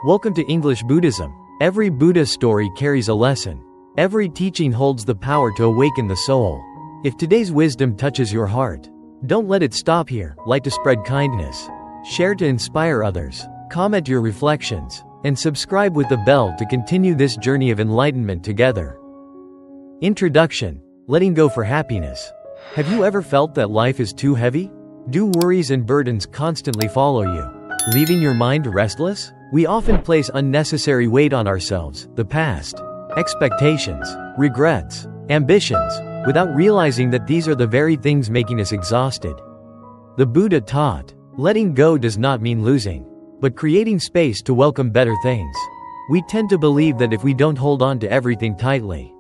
Welcome to English Buddhism. Every Buddha story carries a lesson. Every teaching holds the power to awaken the soul. If today's wisdom touches your heart, don't let it stop here. Like to spread kindness, share to inspire others, comment your reflections, and subscribe with the bell to continue this journey of enlightenment together. Introduction. Letting go for happiness. Have you ever felt that life is too heavy? Do worries and burdens constantly follow you, leaving your mind restless? We often place unnecessary weight on ourselves, the past, expectations, regrets, ambitions, without realizing that these are the very things making us exhausted. The Buddha taught, letting go does not mean losing, but creating space to welcome better things. We tend to believe that if we don't hold on to everything tightly,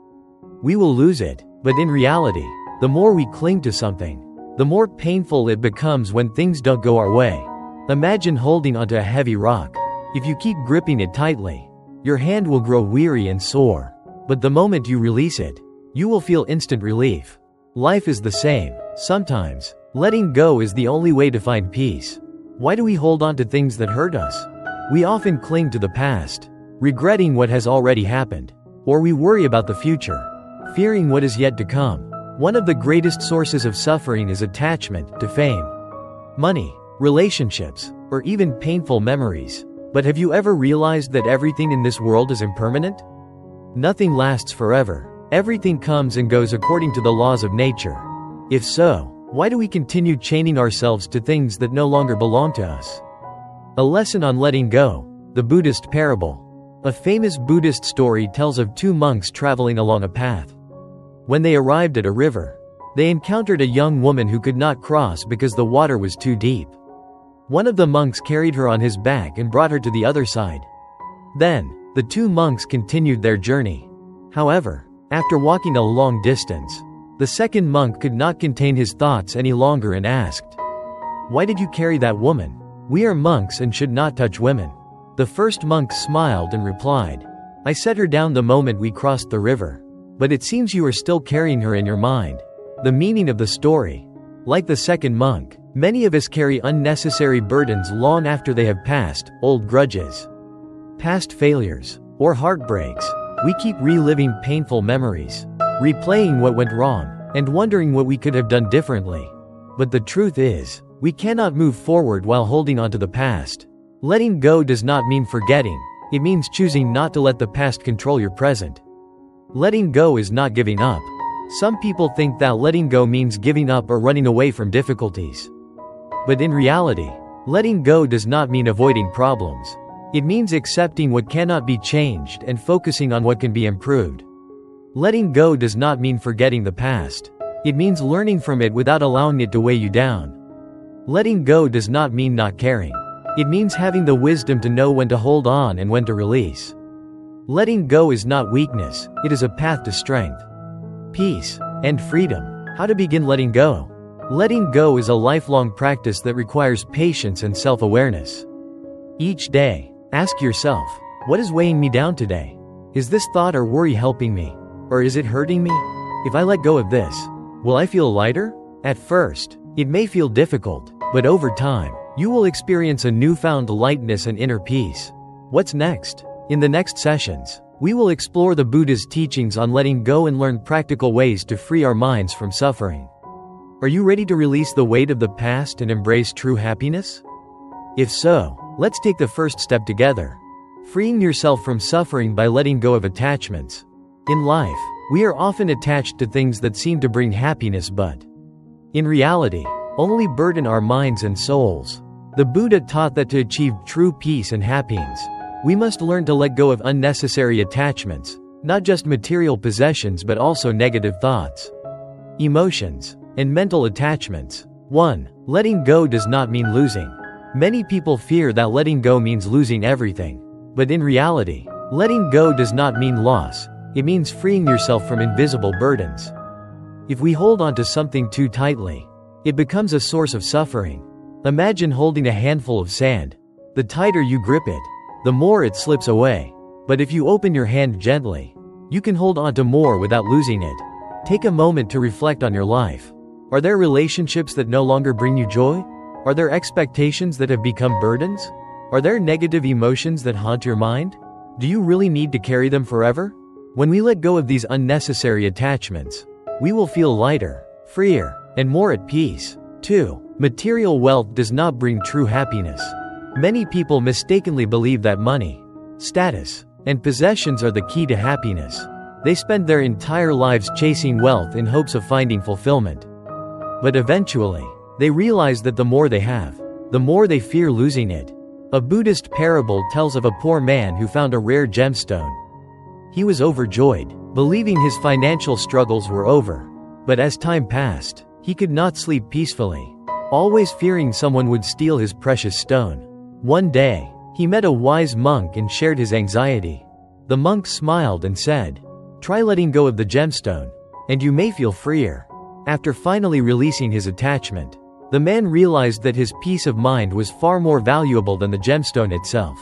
we will lose it, but in reality, the more we cling to something, the more painful it becomes when things don't go our way. Imagine holding onto a heavy rock. If you keep gripping it tightly, your hand will grow weary and sore. But the moment you release it, you will feel instant relief. Life is the same. Sometimes, letting go is the only way to find peace. Why do we hold on to things that hurt us? We often cling to the past, regretting what has already happened. Or we worry about the future, fearing what is yet to come. One of the greatest sources of suffering is attachment to fame, money, relationships, or even painful memories. But have you ever realized that everything in this world is impermanent? Nothing lasts forever. Everything comes and goes according to the laws of nature. If so, why do we continue chaining ourselves to things that no longer belong to us? A lesson on letting go. The Buddhist parable. A famous Buddhist story tells of two monks traveling along a path. When they arrived at a river, they encountered a young woman who could not cross because the water was too deep. One of the monks carried her on his back and brought her to the other side. Then, the two monks continued their journey. However, after walking a long distance, the second monk could not contain his thoughts any longer and asked, "Why did you carry that woman? We are monks and should not touch women." The first monk smiled and replied, "I set her down the moment we crossed the river. But it seems you are still carrying her in your mind." The meaning of the story. Like the second monk, many of us carry unnecessary burdens long after they have passed, old grudges, past failures, or heartbreaks. We keep reliving painful memories, replaying what went wrong, and wondering what we could have done differently. But the truth is, we cannot move forward while holding on to the past. Letting go does not mean forgetting, it means choosing not to let the past control your present. Letting go is not giving up. Some people think that letting go means giving up or running away from difficulties. But in reality, letting go does not mean avoiding problems. It means accepting what cannot be changed and focusing on what can be improved. Letting go does not mean forgetting the past. It means learning from it without allowing it to weigh you down. Letting go does not mean not caring. It means having the wisdom to know when to hold on and when to release. Letting go is not weakness, it is a path to strength, peace, and freedom. How to begin letting go? Letting go is a lifelong practice that requires patience and self-awareness. Each day, ask yourself, what is weighing me down today? Is this thought or worry helping me? Or is it hurting me? If I let go of this, will I feel lighter? At first, it may feel difficult, but over time, you will experience a newfound lightness and inner peace. What's next? In the next sessions, we will explore the Buddha's teachings on letting go and learn practical ways to free our minds from suffering. Are you ready to release the weight of the past and embrace true happiness? If so, let's take the first step together. Freeing yourself from suffering by letting go of attachments. In life, we are often attached to things that seem to bring happiness but, in reality, only burden our minds and souls. The Buddha taught that to achieve true peace and happiness, we must learn to let go of unnecessary attachments, not just material possessions but also negative thoughts, emotions, and mental attachments. 1. Letting go does not mean losing. Many people fear that letting go means losing everything. But in reality, letting go does not mean loss, it means freeing yourself from invisible burdens. If we hold on to something too tightly, it becomes a source of suffering. Imagine holding a handful of sand. The tighter you grip it, the more it slips away. But if you open your hand gently, you can hold on to more without losing it. Take a moment to reflect on your life. Are there relationships that no longer bring you joy? Are there expectations that have become burdens? Are there negative emotions that haunt your mind? Do you really need to carry them forever? When we let go of these unnecessary attachments, we will feel lighter, freer, and more at peace. 2. Material wealth does not bring true happiness. Many people mistakenly believe that money, status, and possessions are the key to happiness. They spend their entire lives chasing wealth in hopes of finding fulfillment. But eventually, they realize that the more they have, the more they fear losing it. A Buddhist parable tells of a poor man who found a rare gemstone. He was overjoyed, believing his financial struggles were over. But as time passed, he could not sleep peacefully, always fearing someone would steal his precious stone. One day, he met a wise monk and shared his anxiety. The monk smiled and said, "Try letting go of the gemstone, and you may feel freer." After finally releasing his attachment, the man realized that his peace of mind was far more valuable than the gemstone itself.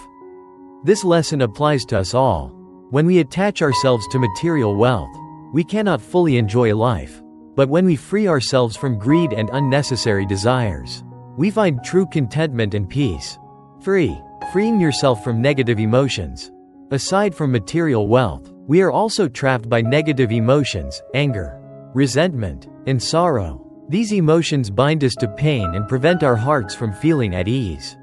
This lesson applies to us all. When we attach ourselves to material wealth, we cannot fully enjoy life. But when we free ourselves from greed and unnecessary desires, we find true contentment and peace. 3. Freeing yourself from negative emotions. Aside from material wealth, we are also trapped by negative emotions, anger, resentment, and sorrow. These emotions bind us to pain and prevent our hearts from feeling at ease.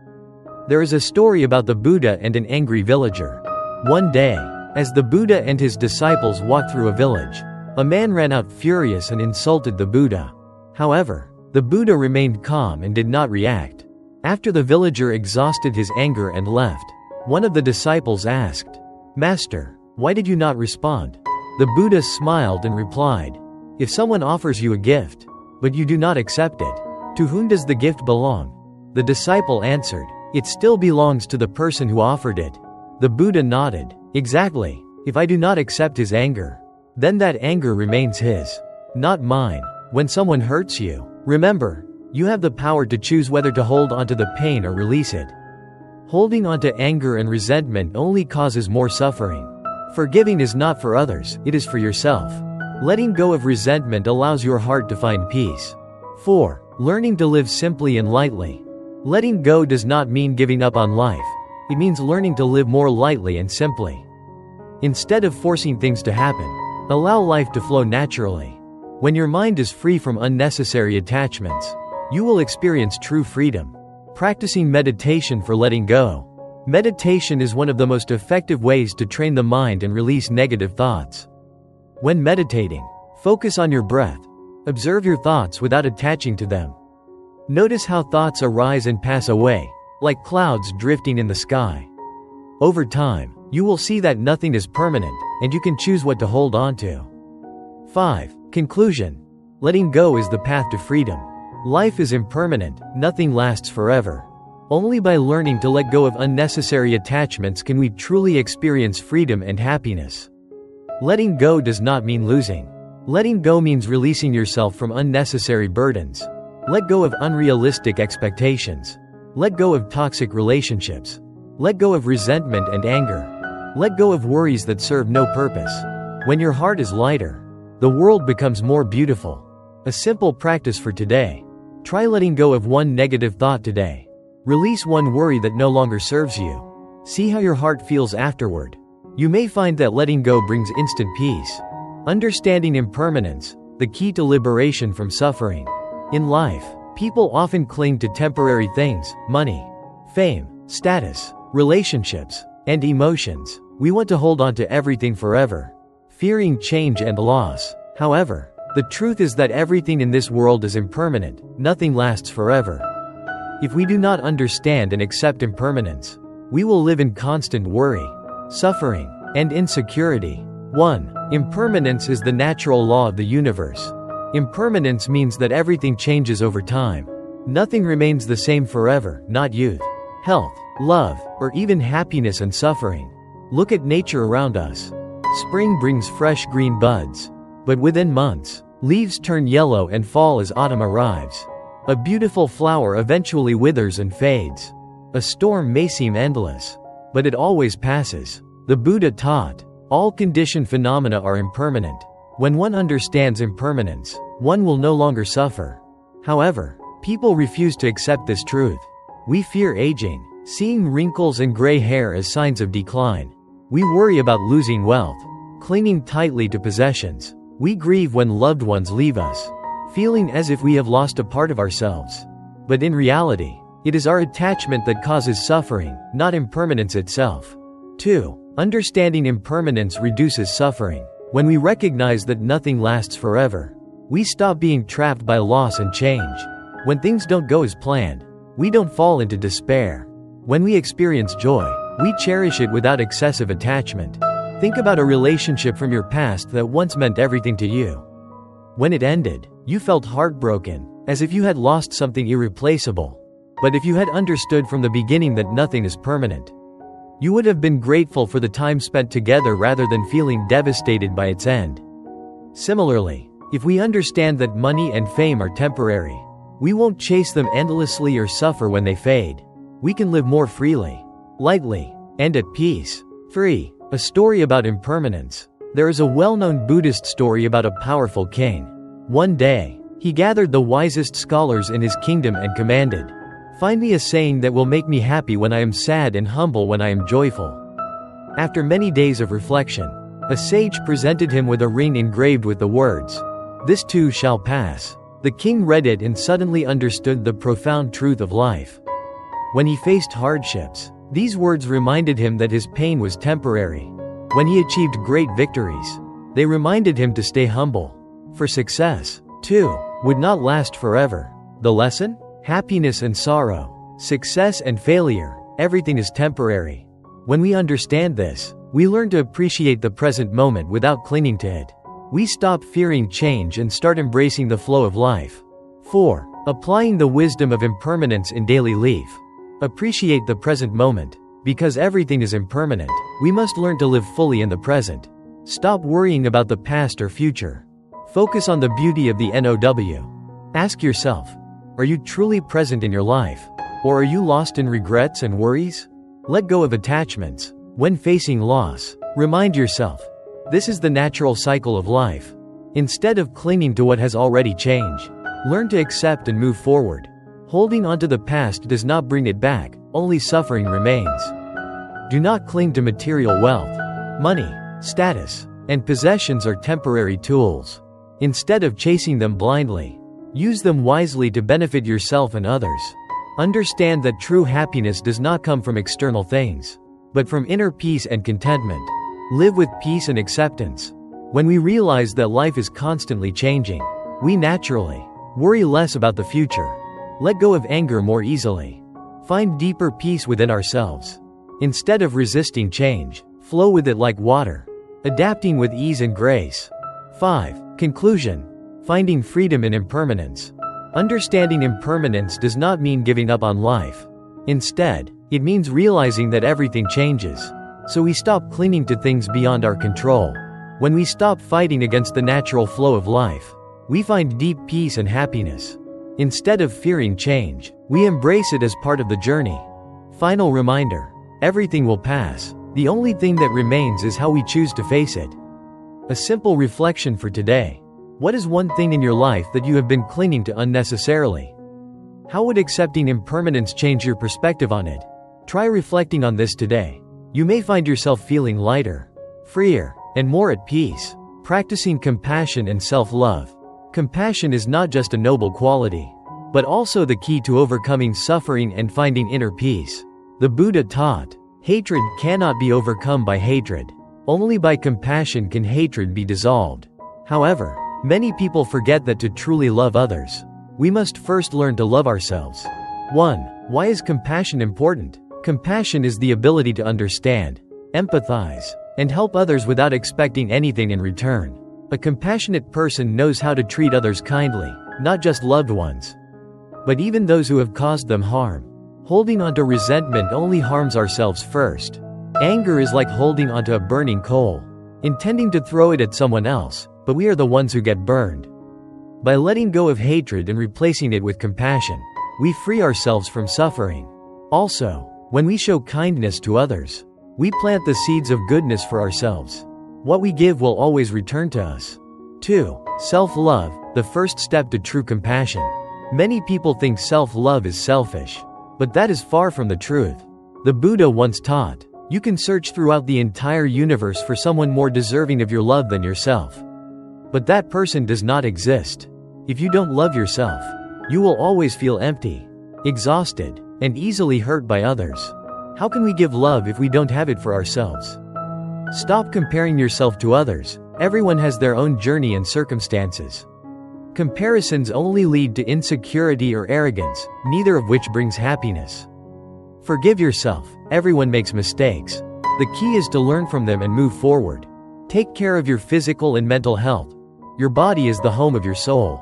There is a story about the Buddha and an angry villager. One day, as the Buddha and his disciples walked through a village, a man ran out furious and insulted the Buddha. However, the Buddha remained calm and did not react. After the villager exhausted his anger and left, one of the disciples asked, "Master, why did you not respond?" The Buddha smiled and replied, "If someone offers you a gift, but you do not accept it, to whom does the gift belong?" The disciple answered, "It still belongs to the person who offered it." The Buddha nodded, "Exactly. If I do not accept his anger, then that anger remains his, not mine." When someone hurts you, remember, you have the power to choose whether to hold onto the pain or release it. Holding onto anger and resentment only causes more suffering. Forgiving is not for others, it is for yourself. Letting go of resentment allows your heart to find peace. 4. Learning to live simply and lightly. Letting go does not mean giving up on life. It means learning to live more lightly and simply. Instead of forcing things to happen, allow life to flow naturally. When your mind is free from unnecessary attachments, you will experience true freedom. Practicing meditation for letting go. Meditation is one of the most effective ways to train the mind and release negative thoughts. When meditating, focus on your breath. Observe your thoughts without attaching to them. Notice how thoughts arise and pass away, like clouds drifting in the sky. Over time, you will see that nothing is permanent, and you can choose what to hold on to. 5. Conclusion. Letting go is the path to freedom. Life is impermanent, nothing lasts forever. Only by learning to let go of unnecessary attachments can we truly experience freedom and happiness. Letting go does not mean losing. Letting go means releasing yourself from unnecessary burdens. Let go of unrealistic expectations. Let go of toxic relationships. Let go of resentment and anger. Let go of worries that serve no purpose. When your heart is lighter, the world becomes more beautiful. A simple practice for today. Try letting go of one negative thought today. Release one worry that no longer serves you. See how your heart feels afterward. You may find that letting go brings instant peace. Understanding impermanence, the key to liberation from suffering. In life, people often cling to temporary things, money, fame, status, relationships, and emotions. We want to hold on to everything forever, fearing change and loss. However, the truth is that everything in this world is impermanent, nothing lasts forever. If we do not understand and accept impermanence, we will live in constant worry, suffering, and insecurity. 1. Impermanence is the natural law of the universe. Impermanence means that everything changes over time. Nothing remains the same forever, not youth, health, love, or even happiness and suffering. Look at nature around us. Spring brings fresh green buds. But within months, leaves turn yellow and fall as autumn arrives. A beautiful flower eventually withers and fades. A storm may seem endless, but it always passes. The Buddha taught, all conditioned phenomena are impermanent. When one understands impermanence, one will no longer suffer. However, people refuse to accept this truth. We fear aging, seeing wrinkles and gray hair as signs of decline. We worry about losing wealth, clinging tightly to possessions. We grieve when loved ones leave us, feeling as if we have lost a part of ourselves. But in reality, it is our attachment that causes suffering, not impermanence itself. 2. Understanding impermanence reduces suffering. When we recognize that nothing lasts forever, we stop being trapped by loss and change. When things don't go as planned, we don't fall into despair. When we experience joy, we cherish it without excessive attachment. Think about a relationship from your past that once meant everything to you. When it ended, you felt heartbroken, as if you had lost something irreplaceable. But if you had understood from the beginning that nothing is permanent, you would have been grateful for the time spent together rather than feeling devastated by its end. Similarly, if we understand that money and fame are temporary, we won't chase them endlessly or suffer when they fade. We can live more freely, lightly, and at peace. 3. A story about impermanence. There is a well-known Buddhist story about a powerful king. One day, he gathered the wisest scholars in his kingdom and commanded, "Find me a saying that will make me happy when I am sad and humble when I am joyful." After many days of reflection, a sage presented him with a ring engraved with the words, "This too shall pass." The king read it and suddenly understood the profound truth of life. When he faced hardships, these words reminded him that his pain was temporary. When he achieved great victories, they reminded him to stay humble. For success, too, would not last forever. The lesson? Happiness and sorrow, success and failure, everything is temporary. When we understand this, we learn to appreciate the present moment without clinging to it. We stop fearing change and start embracing the flow of life. 4. Applying the wisdom of impermanence in daily life. Appreciate the present moment. Because everything is impermanent, we must learn to live fully in the present. Stop worrying about the past or future. Focus on the beauty of the now. Ask yourself, are you truly present in your life? Or are you lost in regrets and worries? Let go of attachments. When facing loss, remind yourself, this is the natural cycle of life. Instead of clinging to what has already changed, learn to accept and move forward. Holding onto the past does not bring it back, only suffering remains. Do not cling to material wealth. Money, status, and possessions are temporary tools. Instead of chasing them blindly, use them wisely to benefit yourself and others. Understand that true happiness does not come from external things, but from inner peace and contentment. Live with peace and acceptance. When we realize that life is constantly changing, we naturally worry less about the future. Let go of anger more easily. Find deeper peace within ourselves. Instead of resisting change, flow with it like water, adapting with ease and grace. 5. Conclusion. Finding freedom in impermanence. Understanding impermanence does not mean giving up on life. Instead, it means realizing that everything changes, so we stop clinging to things beyond our control. When we stop fighting against the natural flow of life, we find deep peace and happiness. Instead of fearing change, we embrace it as part of the journey. Final reminder. Everything will pass. The only thing that remains is how we choose to face it. A simple reflection for today. What is one thing in your life that you have been clinging to unnecessarily? How would accepting impermanence change your perspective on it? Try reflecting on this today. You may find yourself feeling lighter, freer, and more at peace. Practicing compassion and self-love. Compassion is not just a noble quality, but also the key to overcoming suffering and finding inner peace. The Buddha taught, hatred cannot be overcome by hatred. Only by compassion can hatred be dissolved. However, many people forget that to truly love others, we must first learn to love ourselves. 1. Why is compassion important? Compassion is the ability to understand, empathize, and help others without expecting anything in return. A compassionate person knows how to treat others kindly, not just loved ones, but even those who have caused them harm. Holding onto resentment only harms ourselves first. Anger is like holding onto a burning coal, intending to throw it at someone else, but we are the ones who get burned. By letting go of hatred and replacing it with compassion, we free ourselves from suffering. Also, when we show kindness to others, we plant the seeds of goodness for ourselves. What we give will always return to us. 2. Self-love, the first step to true compassion. Many people think self-love is selfish, but that is far from the truth. The Buddha once taught, "You can search throughout the entire universe for someone more deserving of your love than yourself. But that person does not exist. If you don't love yourself, you will always feel empty, exhausted, and easily hurt by others. How can we give love if we don't have it for ourselves?" Stop comparing yourself to others. Everyone has their own journey and circumstances. Comparisons only lead to insecurity or arrogance, neither of which brings happiness. Forgive yourself. Everyone makes mistakes. The key is to learn from them and move forward. Take care of your physical and mental health. Your body is the home of your soul.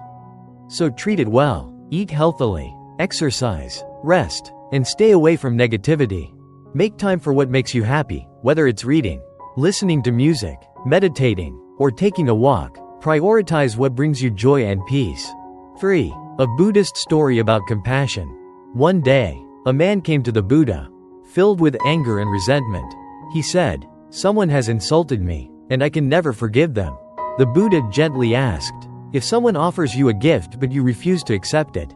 So treat it well. Eat healthily, exercise, rest, and stay away from negativity. Make time for what makes you happy, whether it's reading, listening to music, meditating, or taking a walk. Prioritize what brings you joy and peace. 3. A Buddhist story about compassion. One day, a man came to the Buddha, filled with anger and resentment. He said, "Someone has insulted me, and I can never forgive them." The Buddha gently asked, "If someone offers you a gift but you refuse to accept it,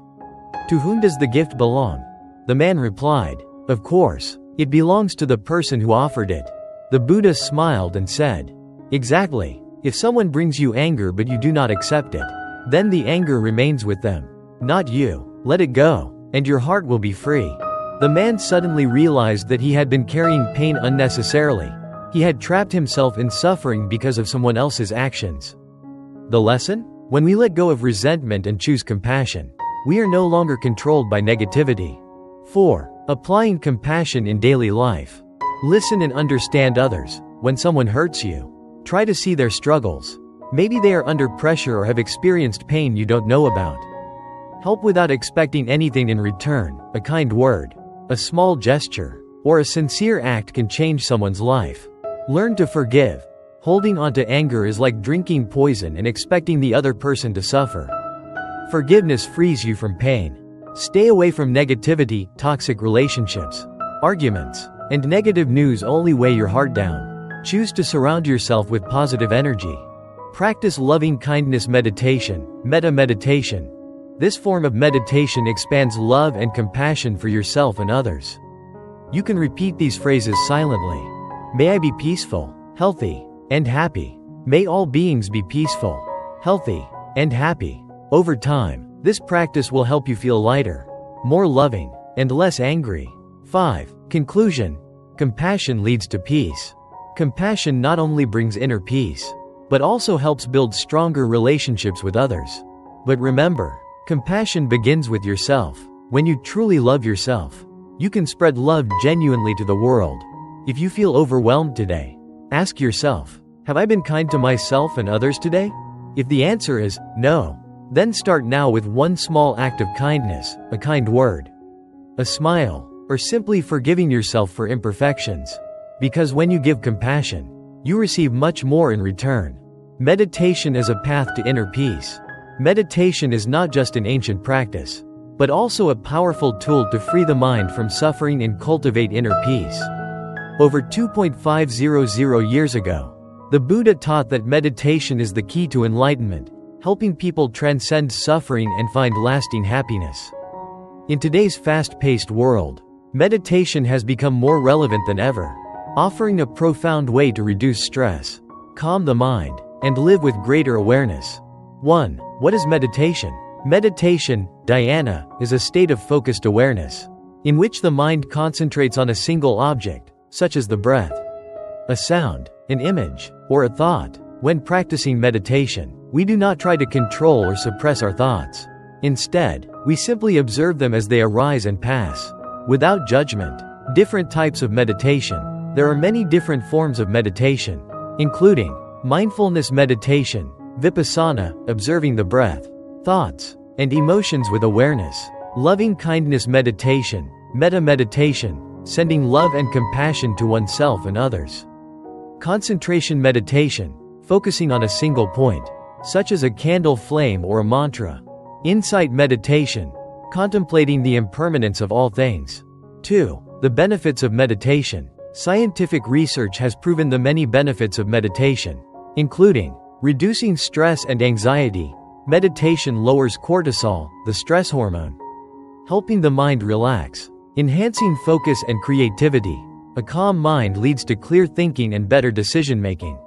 to whom does the gift belong?" The man replied, "Of course, it belongs to the person who offered it." The Buddha smiled and said, "Exactly. If someone brings you anger but you do not accept it, then the anger remains with them, not you. Let it go, and your heart will be free." The man suddenly realized that he had been carrying pain unnecessarily. He had trapped himself in suffering because of someone else's actions. The lesson? When we let go of resentment and choose compassion, we are no longer controlled by negativity. 4. Applying compassion in daily life. Listen and understand others. When someone hurts you, try to see their struggles. Maybe they are under pressure or have experienced pain you don't know about. Help without expecting anything in return. A kind word, a small gesture, or a sincere act can change someone's life. Learn to forgive. Holding on to anger is like drinking poison and expecting the other person to suffer. Forgiveness frees you from pain. Stay away from negativity, toxic relationships, arguments, and negative news only weigh your heart down. Choose to surround yourself with positive energy. Practice loving kindness meditation, metta meditation. This form of meditation expands love and compassion for yourself and others. You can repeat these phrases silently. May I be peaceful, healthy, and happy. May all beings be peaceful, healthy, and happy. Over time, this practice will help you feel lighter, more loving, and less angry. 5. Conclusion. Compassion leads to peace. Compassion not only brings inner peace, but also helps build stronger relationships with others. But remember, compassion begins with yourself. When you truly love yourself, you can spread love genuinely to the world. If you feel overwhelmed today, ask yourself, have I been kind to myself and others today? If the answer is no, then start now with one small act of kindness, a kind word, a smile, or simply forgiving yourself for imperfections. Because when you give compassion, you receive much more in return. Meditation is a path to inner peace. Meditation is not just an ancient practice, but also a powerful tool to free the mind from suffering and cultivate inner peace. Over 2.500 years ago, the Buddha taught that meditation is the key to enlightenment, helping people transcend suffering and find lasting happiness. In today's fast-paced world, meditation has become more relevant than ever, offering a profound way to reduce stress, calm the mind, and live with greater awareness. 1. What is meditation? Meditation, dhyana, is a state of focused awareness, in which the mind concentrates on a single object, such as the breath, a sound, an image, or a thought. When practicing meditation, we do not try to control or suppress our thoughts. Instead, we simply observe them as they arise and pass, without judgment. Different types of meditation. There are many different forms of meditation, including mindfulness meditation, vipassana, observing the breath, thoughts, and emotions with awareness, loving kindness meditation, metta meditation, sending love and compassion to oneself and others, concentration meditation, focusing on a single point, such as a candle flame or a mantra, insight meditation, contemplating the impermanence of all things. 2. The benefits of meditation. Scientific research has proven the many benefits of meditation, including reducing stress and anxiety. Meditation lowers cortisol, the stress hormone, helping the mind relax. Enhancing focus and creativity. A calm mind leads to clear thinking and better decision-making.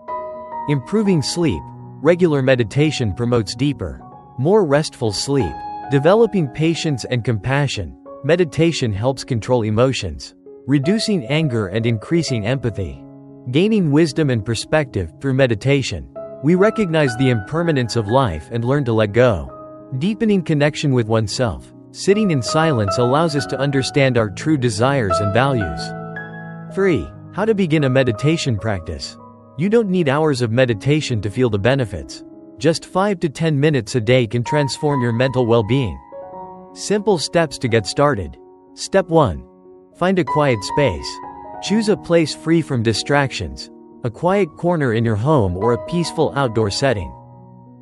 Improving sleep. Regular meditation promotes deeper, more restful sleep. Developing patience and compassion. Meditation helps control emotions, reducing anger and increasing empathy. Gaining wisdom and perspective. Through meditation, we recognize the impermanence of life and learn to let go. Deepening connection with oneself. Sitting in silence allows us to understand our true desires and values. 3. How to begin a meditation practice. You don't need hours of meditation to feel the benefits. Just 5 to 10 minutes a day can transform your mental well-being. Simple steps to get started. Step 1. Find a quiet space. Choose a place free from distractions, a quiet corner in your home or a peaceful outdoor setting.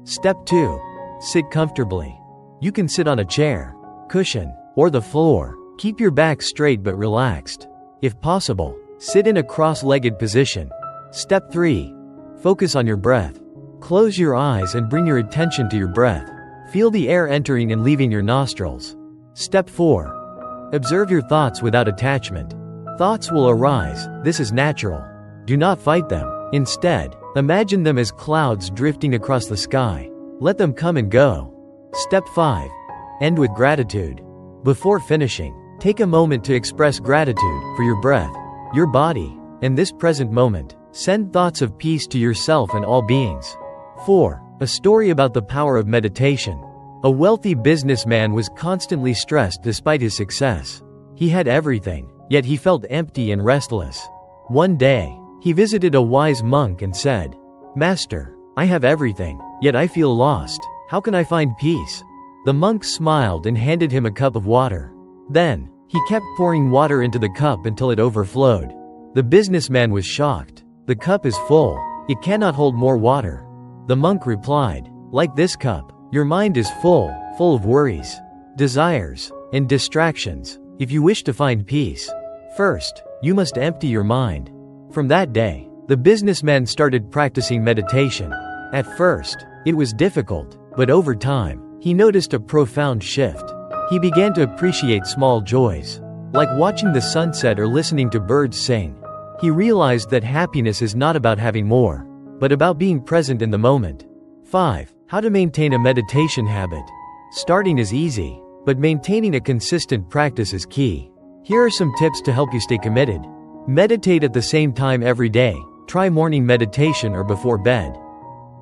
Step 2. Sit comfortably. You can sit on a chair, cushion, or the floor. Keep your back straight but relaxed. If possible, sit in a cross-legged position. Step 3. Focus on your breath. Close your eyes and bring your attention to your breath. Feel the air entering and leaving your nostrils. Step 4. Observe your thoughts without attachment. Thoughts will arise, this is natural. Do not fight them. Instead, imagine them as clouds drifting across the sky. Let them come and go. Step 5. End with gratitude. Before finishing, take a moment to express gratitude for your breath, your body, and this present moment. Send thoughts of peace to yourself and all beings. 4. A story about the power of meditation. A wealthy businessman was constantly stressed despite his success. He had everything, yet he felt empty and restless. One day, he visited a wise monk and said, "Master, I have everything, yet I feel lost. How can I find peace?" The monk smiled and handed him a cup of water. Then, he kept pouring water into the cup until it overflowed. The businessman was shocked. "The cup is full. It cannot hold more water." The monk replied, "Like this cup, your mind is full of worries, desires, and distractions. If you wish to find peace, first, you must empty your mind." From that day, the businessman started practicing meditation. At first, it was difficult, but over time, he noticed a profound shift. He began to appreciate small joys, like watching the sunset or listening to birds sing. He realized that happiness is not about having more, but about being present in the moment. 5. How to maintain a meditation habit. Starting is easy, but maintaining a consistent practice is key. Here are some tips to help you stay committed. Meditate at the same time every day. Try morning meditation or before bed.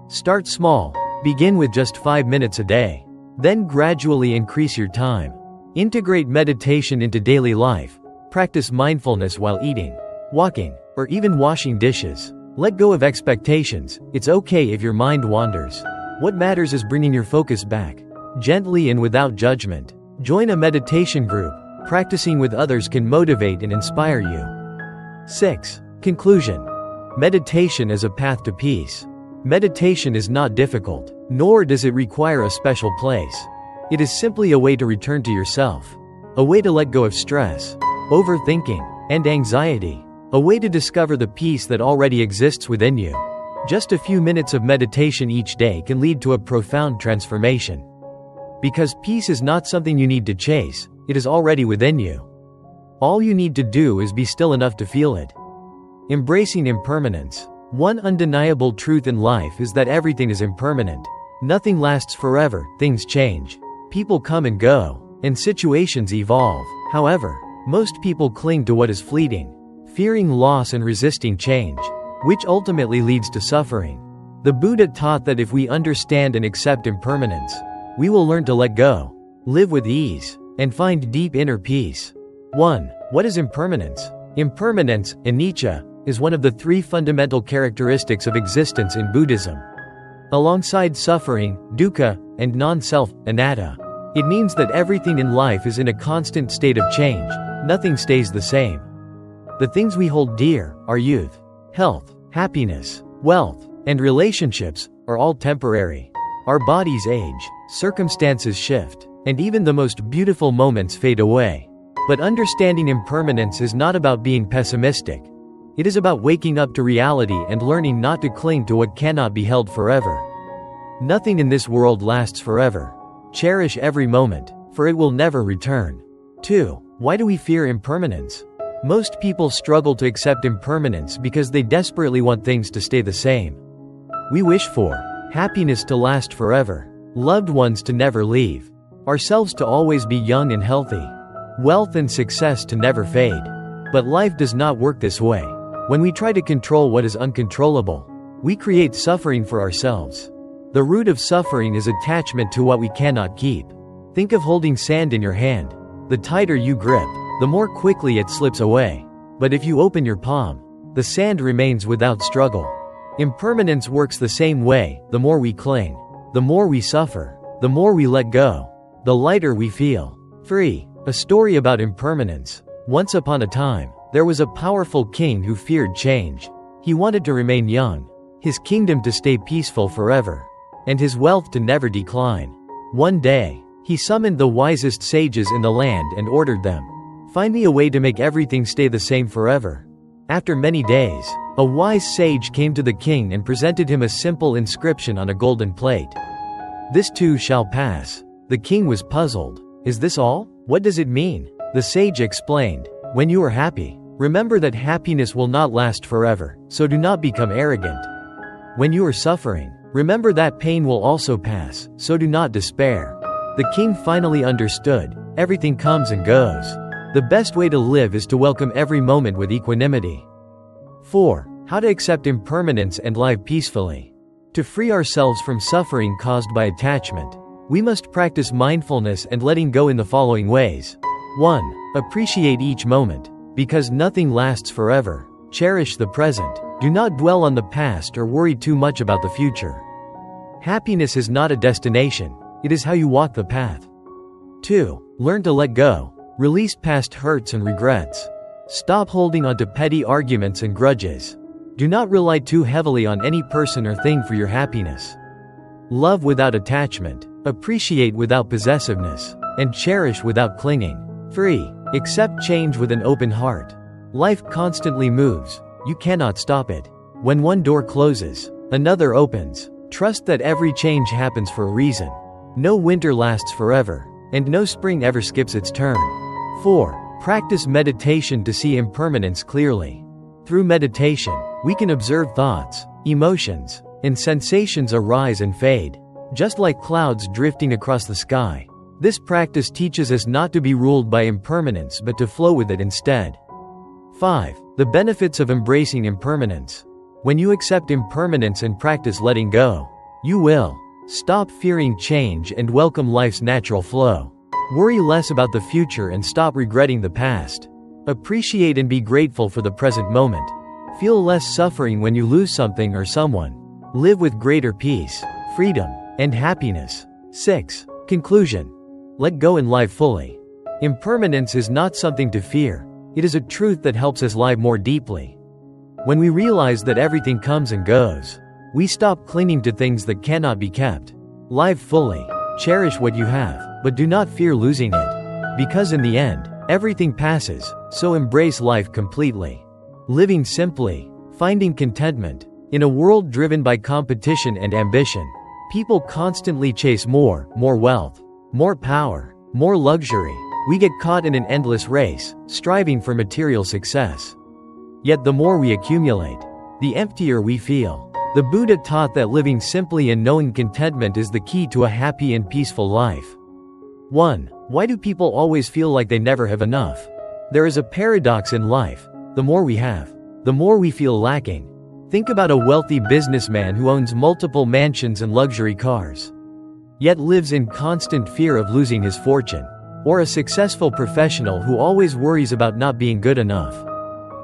Start small. Begin with just 5 minutes a day. Then gradually increase your time. Integrate meditation into daily life. Practice mindfulness while eating, walking, or even washing dishes. Let go of expectations. It's okay if your mind wanders. What matters is bringing your focus back, gently and without judgment. Join a meditation group. Practicing with others can motivate and inspire you. 6. Conclusion. Meditation is a path to peace. Meditation is not difficult, nor does it require a special place. It is simply a way to return to yourself, a way to let go of stress, overthinking, and anxiety, a way to discover the peace that already exists within you. Just a few minutes of meditation each day can lead to a profound transformation. Because peace is not something you need to chase, it is already within you. All you need to do is be still enough to feel it. Embracing impermanence. One undeniable truth in life is that everything is impermanent. Nothing lasts forever, things change. People come and go, and situations evolve. However, most people cling to what is fleeting, fearing loss and resisting change, which ultimately leads to suffering. The Buddha taught that if we understand and accept impermanence, we will learn to let go, live with ease, and find deep inner peace. 1. What is impermanence? Impermanence, anicca, is one of the 3 fundamental characteristics of existence in Buddhism. Alongside suffering, dukkha, and non-self, anatta, it means that everything in life is in a constant state of change. Nothing stays the same. The things we hold dear, our youth, health, happiness, wealth, and relationships, are all temporary. Our bodies age, circumstances shift, and even the most beautiful moments fade away. But understanding impermanence is not about being pessimistic. It is about waking up to reality and learning not to cling to what cannot be held forever. Nothing in this world lasts forever. Cherish every moment, for it will never return. 2. Why do we fear impermanence? Most people struggle to accept impermanence because they desperately want things to stay the same. We wish for happiness to last forever, loved ones to never leave, ourselves to always be young and healthy, wealth and success to never fade. But life does not work this way. When we try to control what is uncontrollable, we create suffering for ourselves. The root of suffering is attachment to what we cannot keep. Think of holding sand in your hand. The tighter you grip, the more quickly it slips away. But if you open your palm, the sand remains without struggle. Impermanence works the same way. The more we cling, the more we suffer. The more we let go, the lighter we feel. Free. A story about impermanence. Once upon a time, there was a powerful king who feared change. He wanted to remain young, his kingdom to stay peaceful forever, and his wealth to never decline. One day, he summoned the wisest sages in the land and ordered them, "Find me a way to make everything stay the same forever." After many days, a wise sage came to the king and presented him a simple inscription on a golden plate. "This too shall pass." The king was puzzled. "Is this all? What does it mean?" The sage explained, "When you are happy, remember that happiness will not last forever, so do not become arrogant. When you are suffering, remember that pain will also pass, so do not despair." The king finally understood. Everything comes and goes. The best way to live is to welcome every moment with equanimity. 4. How to accept impermanence and live peacefully. To free ourselves from suffering caused by attachment, we must practice mindfulness and letting go in the following ways. 1. Appreciate each moment. Because nothing lasts forever, cherish the present. Do not dwell on the past or worry too much about the future. Happiness is not a destination, it is how you walk the path. 2. Learn to let go. Release past hurts and regrets. Stop holding on to petty arguments and grudges. Do not rely too heavily on any person or thing for your happiness. Love without attachment. Appreciate without possessiveness. And cherish without clinging. 3. Accept change with an open heart. Life constantly moves. You cannot stop it. When one door closes, another opens. Trust that every change happens for a reason. No winter lasts forever, and no spring ever skips its turn. 4. Practice meditation to see impermanence clearly. Through meditation, we can observe thoughts, emotions, and sensations arise and fade, just like clouds drifting across the sky. This practice teaches us not to be ruled by impermanence but to flow with it instead. 5. The benefits of embracing impermanence. When you accept impermanence and practice letting go, you will stop fearing change and welcome life's natural flow. Worry less about the future and stop regretting the past. Appreciate and be grateful for the present moment. Feel less suffering when you lose something or someone. Live with greater peace, freedom, and happiness. 6. Conclusion. Let go and live fully. Impermanence is not something to fear. It is a truth that helps us live more deeply. When we realize that everything comes and goes, we stop clinging to things that cannot be kept. Live fully. Cherish what you have, but do not fear losing it. Because in the end, everything passes, so embrace life completely. Living simply. Finding contentment. In a world driven by competition and ambition, people constantly chase more wealth, more power, more luxury. We get caught in an endless race, striving for material success. Yet the more we accumulate, the emptier we feel. The Buddha taught that living simply and knowing contentment is the key to a happy and peaceful life. 1. Why do people always feel like they never have enough? There is a paradox in life. The more we have, the more we feel lacking. Think about a wealthy businessman who owns multiple mansions and luxury cars, yet lives in constant fear of losing his fortune. Or a successful professional who always worries about not being good enough,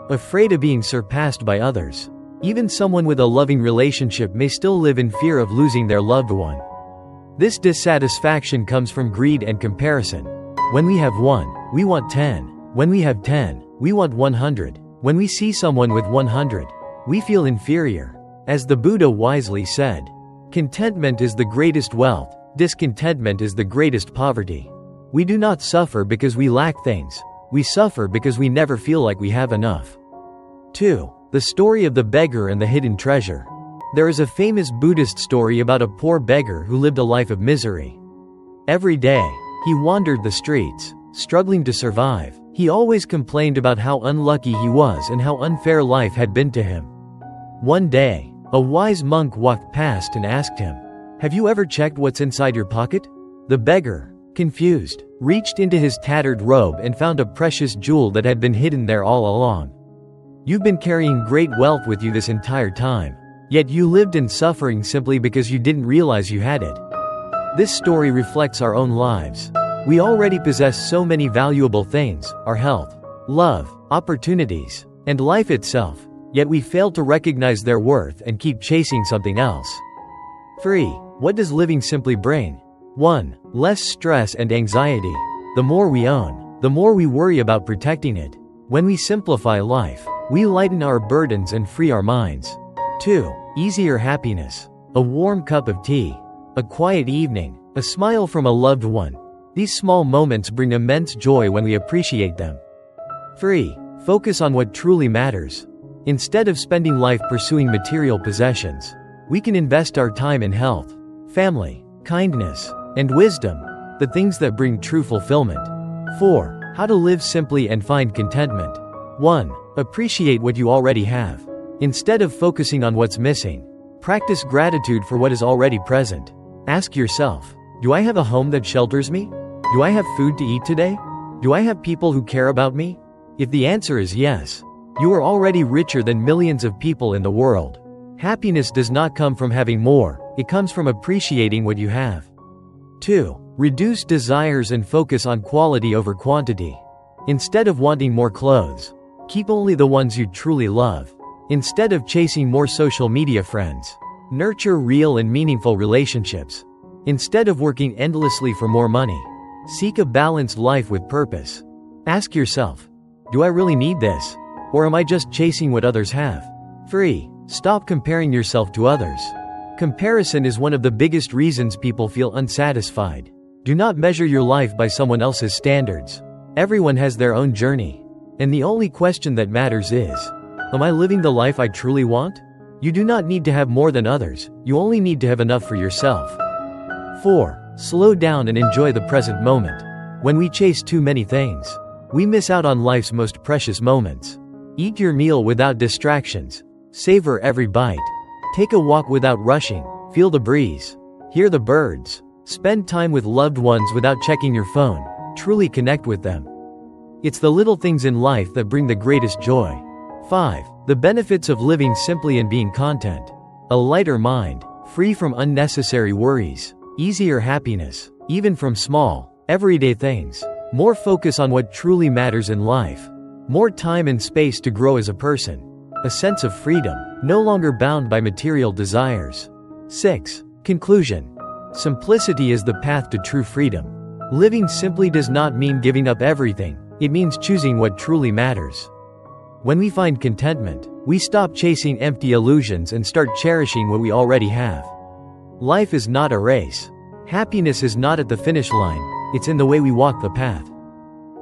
afraid of being surpassed by others. Even someone with a loving relationship may still live in fear of losing their loved one. This dissatisfaction comes from greed and comparison. When we have 1, we want 10. When we have 10, we want 100. When we see someone with 100, we feel inferior. As the Buddha wisely said, contentment is the greatest wealth, discontentment is the greatest poverty. We do not suffer because we lack things. We suffer because we never feel like we have enough. 2. The story of the beggar and the hidden treasure. There is a famous Buddhist story about a poor beggar who lived a life of misery. Every day, he wandered the streets, struggling to survive. He always complained about how unlucky he was and how unfair life had been to him. One day, a wise monk walked past and asked him, "Have you ever checked what's inside your pocket?" The beggar, confused, reached into his tattered robe and found a precious jewel that had been hidden there all along. "You've been carrying great wealth with you this entire time, yet you lived in suffering simply because you didn't realize you had it." This story reflects our own lives. We already possess so many valuable things: our health, love, opportunities, and life itself, yet we fail to recognize their worth and keep chasing something else. 3. What does living simply bring? 1. Less stress and anxiety. The more we own, the more we worry about protecting it. When we simplify life, we lighten our burdens and free our minds. 2. Easier happiness. A warm cup of tea, a quiet evening, a smile from a loved one. These small moments bring immense joy when we appreciate them. 3. Focus on what truly matters. Instead of spending life pursuing material possessions, we can invest our time in health, family, kindness, and wisdom, the things that bring true fulfillment. 4. How to live simply and find contentment. 1. Appreciate what you already have. Instead of focusing on what's missing, practice gratitude for what is already present. Ask yourself, do I have a home that shelters me? Do I have food to eat today? Do I have people who care about me? If the answer is yes, you are already richer than millions of people in the world. Happiness does not come from having more, it comes from appreciating what you have. 2. Reduce desires and focus on quality over quantity. Instead of wanting more clothes, keep only the ones you truly love. Instead of chasing more social media friends, nurture real and meaningful relationships. Instead of working endlessly for more money, seek a balanced life with purpose. Ask yourself, do I really need this? Or am I just chasing what others have? 3. Stop comparing yourself to others. Comparison is one of the biggest reasons people feel unsatisfied. Do not measure your life by someone else's standards. Everyone has their own journey. And the only question that matters is, am I living the life I truly want? You do not need to have more than others, you only need to have enough for yourself. 4. Slow down and enjoy the present moment. When we chase too many things, we miss out on life's most precious moments. Eat your meal without distractions. Savor every bite. Take a walk without rushing. Feel the breeze. Hear the birds. Spend time with loved ones without checking your phone. Truly connect with them. It's the little things in life that bring the greatest joy. 5. The benefits of living simply and being content. A lighter mind, free from unnecessary worries. Easier happiness, even from small, everyday things. More focus on what truly matters in life. More time and space to grow as a person. A sense of freedom, no longer bound by material desires. 6. Conclusion. Simplicity is the path to true freedom. Living simply does not mean giving up everything, it means choosing what truly matters. When we find contentment, we stop chasing empty illusions and start cherishing what we already have. Life is not a race. Happiness is not at the finish line, it's in the way we walk the path.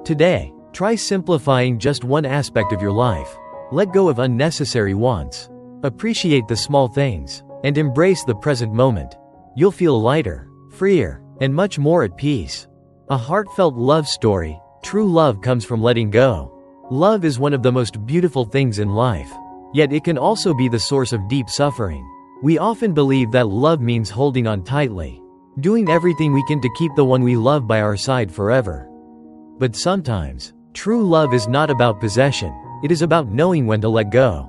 Today, try simplifying just one aspect of your life. Let go of unnecessary wants. Appreciate the small things, and embrace the present moment. You'll feel lighter, freer, and much more at peace. A heartfelt love story. True love comes from letting go. Love is one of the most beautiful things in life, yet it can also be the source of deep suffering. We often believe that love means holding on tightly, doing everything we can to keep the one we love by our side forever. But sometimes, true love is not about possession, it is about knowing when to let go.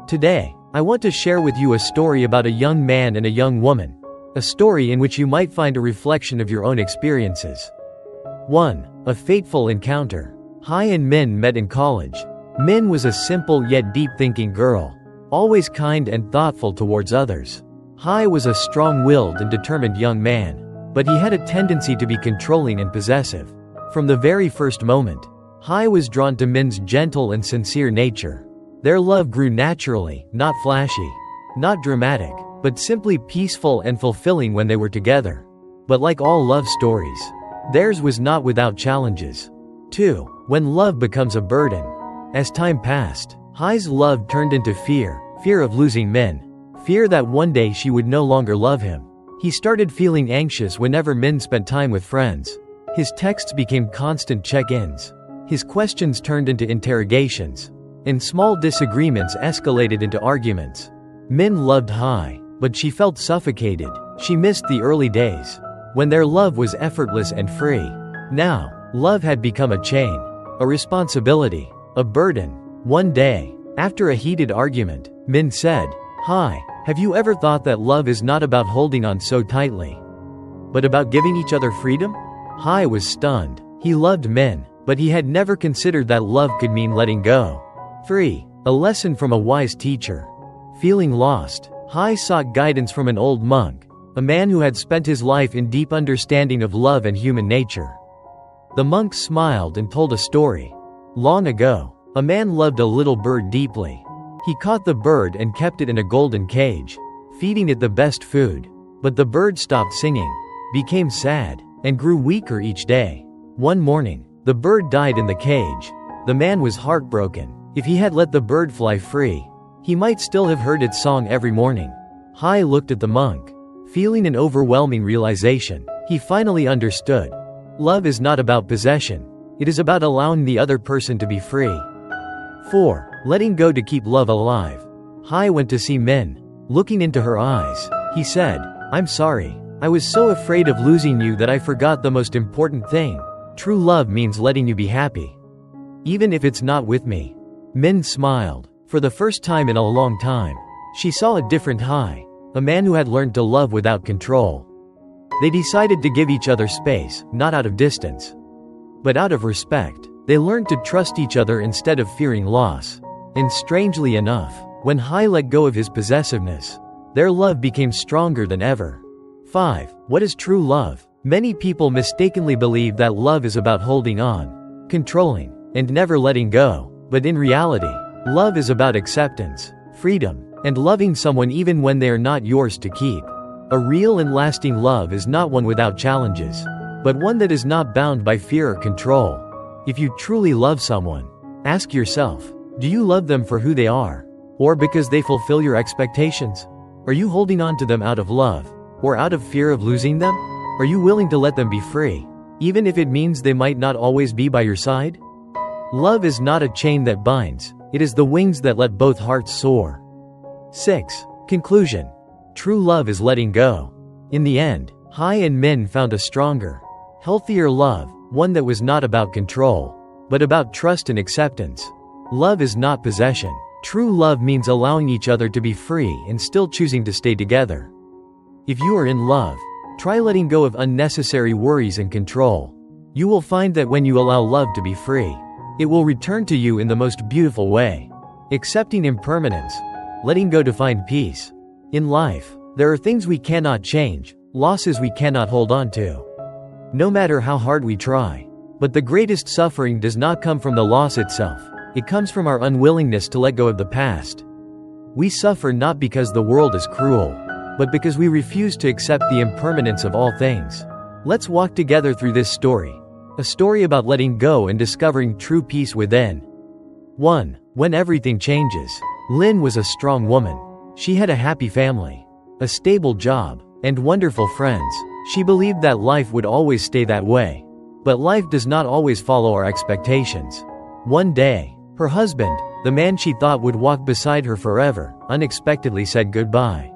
Today, I want to share with you a story about a young man and a young woman, a story in which you might find a reflection of your own experiences. 1. A fateful encounter. Hai and Min met in college. Min was a simple yet deep-thinking girl, always kind and thoughtful towards others. Hai was a strong-willed and determined young man, but he had a tendency to be controlling and possessive. From the very first moment, Hai was drawn to Min's gentle and sincere nature. Their love grew naturally, not flashy, not dramatic, but simply peaceful and fulfilling when they were together. But like all love stories, theirs was not without challenges. 2. When love becomes a burden. As time passed, Hai's love turned into fear of losing Min, fear that one day she would no longer love him. He started feeling anxious whenever Min spent time with friends. His texts became constant check-ins. His questions turned into interrogations, and small disagreements escalated into arguments. Min loved Hai, but she felt suffocated. She missed the early days, when their love was effortless and free. Now, love had become a chain, a responsibility, a burden. One day, after a heated argument, Min said, "Hai, have you ever thought that love is not about holding on so tightly, but about giving each other freedom?" Hai was stunned. He loved Min, but he had never considered that love could mean letting go. 3. A lesson from a wise teacher. Feeling lost, Hai sought guidance from an old monk, a man who had spent his life in deep understanding of love and human nature. The monk smiled and told a story. Long ago, a man loved a little bird deeply. He caught the bird and kept it in a golden cage, feeding it the best food. But the bird stopped singing, became sad, and grew weaker each day. One morning, the bird died in the cage. The man was heartbroken. If he had let the bird fly free, he might still have heard its song every morning. Hai looked at the monk, feeling an overwhelming realization. He finally understood. Love is not about possession. It is about allowing the other person to be free. 4. Letting go to keep love alive. Hai went to see Min. Looking into her eyes, he said, "I'm sorry. I was so afraid of losing you that I forgot the most important thing. True love means letting you be happy, even if it's not with me." Min smiled. For the first time in a long time, she saw a different Hai, a man who had learned to love without control. They decided to give each other space, not out of distance, but out of respect. They learned to trust each other instead of fearing loss. And strangely enough, when Hai let go of his possessiveness, their love became stronger than ever. 5. What is true love? Many people mistakenly believe that love is about holding on, controlling, and never letting go. But in reality, love is about acceptance, freedom, and loving someone even when they are not yours to keep. A real and lasting love is not one without challenges, but one that is not bound by fear or control. If you truly love someone, ask yourself, do you love them for who they are, or because they fulfill your expectations? Are you holding on to them out of love, or out of fear of losing them? Are you willing to let them be free, even if it means they might not always be by your side? Love is not a chain that binds, it is the wings that let both hearts soar. 6. Conclusion. True love is letting go. In the end, Hai and Min found a stronger, healthier love, one that was not about control, but about trust and acceptance. Love is not possession. True love means allowing each other to be free and still choosing to stay together. If you are in love, try letting go of unnecessary worries and control. You will find that when you allow love to be free, it will return to you in the most beautiful way. Accepting impermanence, letting go to find peace. In life, there are things we cannot change, losses we cannot hold on to, no matter how hard we try. But the greatest suffering does not come from the loss itself, it comes from our unwillingness to let go of the past. We suffer not because the world is cruel, but because we refuse to accept the impermanence of all things. Let's walk together through this story. A story about letting go and discovering true peace within. 1. When everything changes. Lin was a strong woman. She had a happy family, a stable job, and wonderful friends. She believed that life would always stay that way. But life does not always follow our expectations. One day, her husband, the man she thought would walk beside her forever, unexpectedly said goodbye.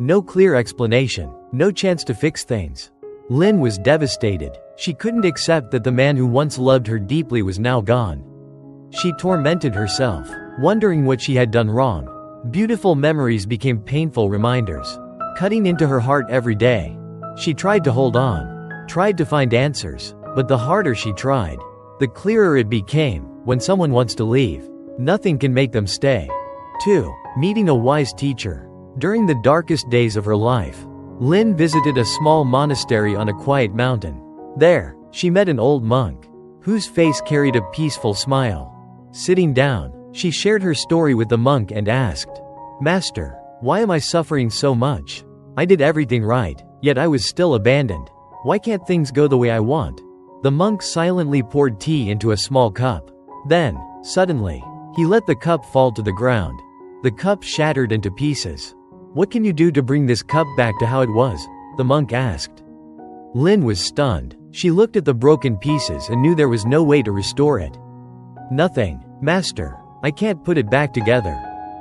No clear explanation, no chance to fix things. Lin was devastated. She couldn't accept that the man who once loved her deeply was now gone. She tormented herself, wondering what she had done wrong. Beautiful memories became painful reminders, cutting into her heart every day. She tried to hold on, tried to find answers, but the harder she tried, the clearer it became. When someone wants to leave, nothing can make them stay. 2. Meeting a wise teacher. During the darkest days of her life, Lin visited a small monastery on a quiet mountain. There, she met an old monk, whose face carried a peaceful smile. Sitting down, she shared her story with the monk and asked, "Master, why am I suffering so much? I did everything right, yet I was still abandoned. Why can't things go the way I want?" The monk silently poured tea into a small cup. Then, suddenly, he let the cup fall to the ground. The cup shattered into pieces. "What can you do to bring this cup back to how it was?" the monk asked. Lin was stunned. She looked at the broken pieces and knew there was no way to restore it. Nothing, Master. I can't put it back together.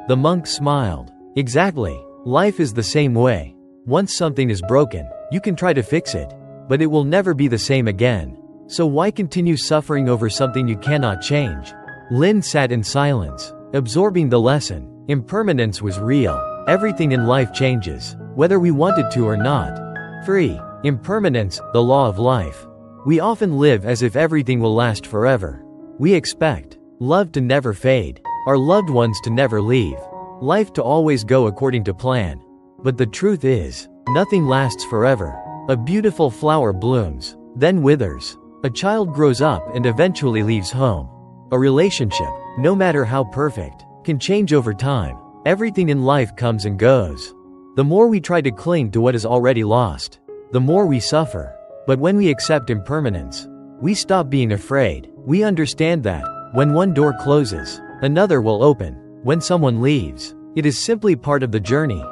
The monk smiled. Exactly. Life is the same way. Once something is broken, you can try to fix it, but it will never be the same again. So why continue suffering over something you cannot change? Lin sat in silence, absorbing the lesson. Impermanence was real. Everything in life changes, whether we want it to or not. 3. Impermanence, the law of life. We often live as if everything will last forever. We expect love to never fade, our loved ones to never leave, life to always go according to plan. But the truth is, nothing lasts forever. A beautiful flower blooms, then withers. A child grows up and eventually leaves home. A relationship, no matter how perfect, can change over time. Everything in life comes and goes. The more we try to cling to what is already lost, the more we suffer. But when we accept impermanence, we stop being afraid. We understand that, when one door closes, another will open. When someone leaves, it is simply part of the journey.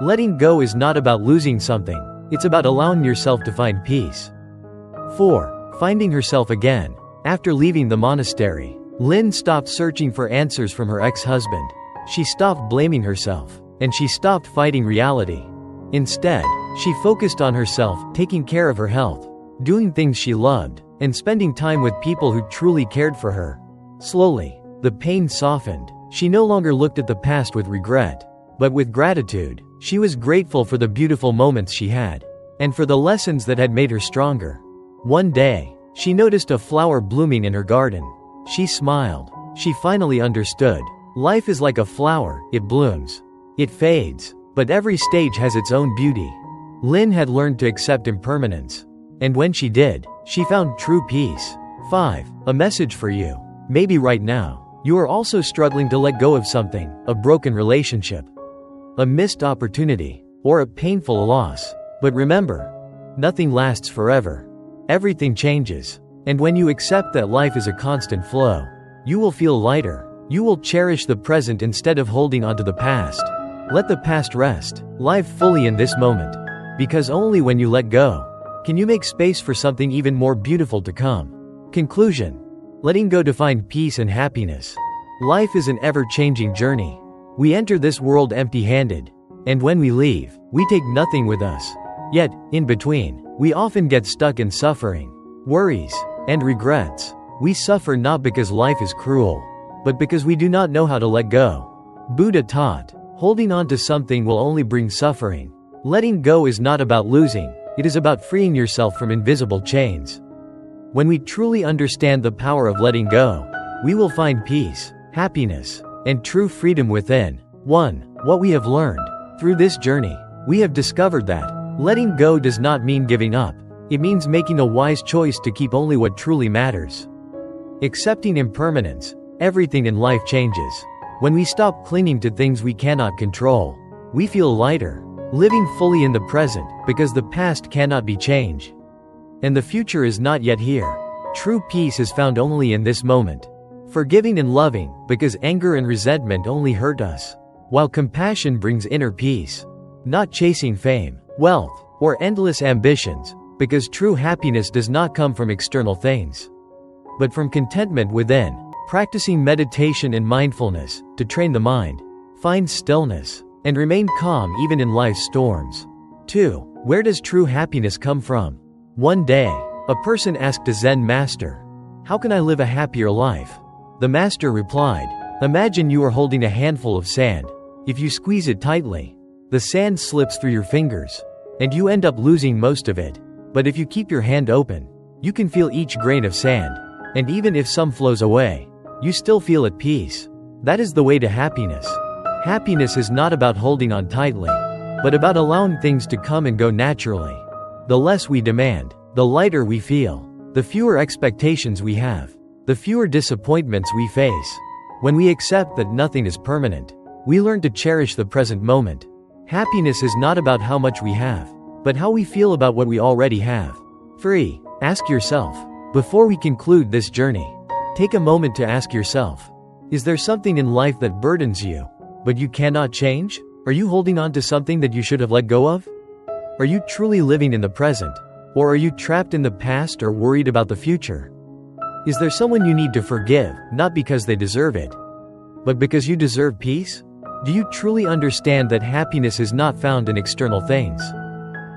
Letting go is not about losing something, it's about allowing yourself to find peace. 4. Finding herself again. After leaving the monastery, Lin stopped searching for answers from her ex-husband. She stopped blaming herself, and she stopped fighting reality. Instead, she focused on herself, taking care of her health, doing things she loved, and spending time with people who truly cared for her. Slowly, the pain softened. She no longer looked at the past with regret, but with gratitude. She was grateful for the beautiful moments she had, and for the lessons that had made her stronger. One day, she noticed a flower blooming in her garden. She smiled. She finally understood. Life is like a flower, it blooms. It fades, but every stage has its own beauty. Lin had learned to accept impermanence, and when she did, she found true peace. 5. A message for you. Maybe right now, you are also struggling to let go of something, a broken relationship, a missed opportunity, or a painful loss. But remember, nothing lasts forever. Everything changes. And when you accept that life is a constant flow, you will feel lighter. You will cherish the present instead of holding onto the past. Let the past rest. Live fully in this moment. Because only when you let go, can you make space for something even more beautiful to come. Conclusion. Letting go to find peace and happiness. Life is an ever-changing journey. We enter this world empty-handed, and when we leave, we take nothing with us. Yet, in between, we often get stuck in suffering, worries, and regrets. We suffer not because life is cruel, but because we do not know how to let go. Buddha taught, holding on to something will only bring suffering. Letting go is not about losing, it is about freeing yourself from invisible chains. When we truly understand the power of letting go, we will find peace, happiness, and true freedom within. 1. What we have learned. Through this journey, we have discovered that letting go does not mean giving up. It means making a wise choice to keep only what truly matters. Accepting impermanence. Everything in life changes. When we stop clinging to things we cannot control, we feel lighter, living fully in the present, because the past cannot be changed, and the future is not yet here. True peace is found only in this moment. Forgiving and loving, because anger and resentment only hurt us, while compassion brings inner peace. Not chasing fame, wealth, or endless ambitions, because true happiness does not come from external things, but from contentment within. Practicing meditation and mindfulness, to train the mind, find stillness, and remain calm even in life's storms. 2. Where does true happiness come from? One day, a person asked a Zen master, "How can I live a happier life?" The master replied, "Imagine you are holding a handful of sand. If you squeeze it tightly, the sand slips through your fingers, and you end up losing most of it. But if you keep your hand open, you can feel each grain of sand, and even if some flows away, you still feel at peace." That is the way to happiness. Happiness is not about holding on tightly, but about allowing things to come and go naturally. The less we demand, the lighter we feel. The fewer expectations we have, the fewer disappointments we face. When we accept that nothing is permanent, we learn to cherish the present moment. Happiness is not about how much we have, but how we feel about what we already have. 3. Ask yourself. Before we conclude this journey, take a moment to ask yourself, is there something in life that burdens you, but you cannot change? Are you holding on to something that you should have let go of? Are you truly living in the present, or are you trapped in the past or worried about the future? Is there someone you need to forgive, not because they deserve it, but because you deserve peace? Do you truly understand that happiness is not found in external things,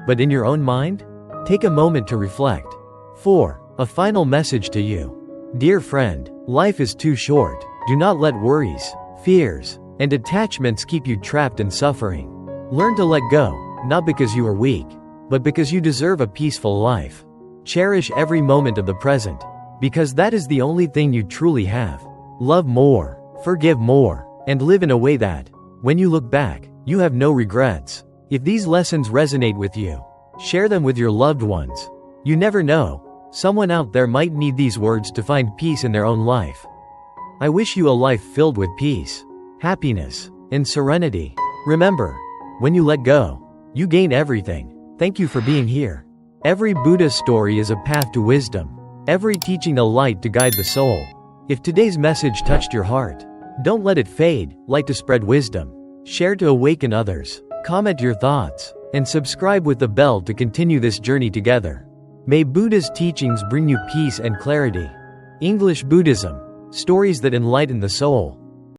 but in your own mind? Take a moment to reflect. 4. A final message to you. Dear friend, life is too short. Do not let worries, fears, and attachments keep you trapped in suffering. Learn to let go, not because you are weak, but because you deserve a peaceful life. Cherish every moment of the present, because that is the only thing you truly have. Love more, forgive more, and live in a way that, when you look back, you have no regrets. If these lessons resonate with you, share them with your loved ones. You never know, someone out there might need these words to find peace in their own life. I wish you a life filled with peace, happiness, and serenity. Remember, when you let go, you gain everything. Thank you for being here. Every Buddha story is a path to wisdom, every teaching a light to guide the soul. If today's message touched your heart, don't let it fade. Like to spread wisdom, share to awaken others, comment your thoughts, and subscribe with the bell to continue this journey together. May Buddha's teachings bring you peace and clarity. English Buddhism, stories that enlighten the soul.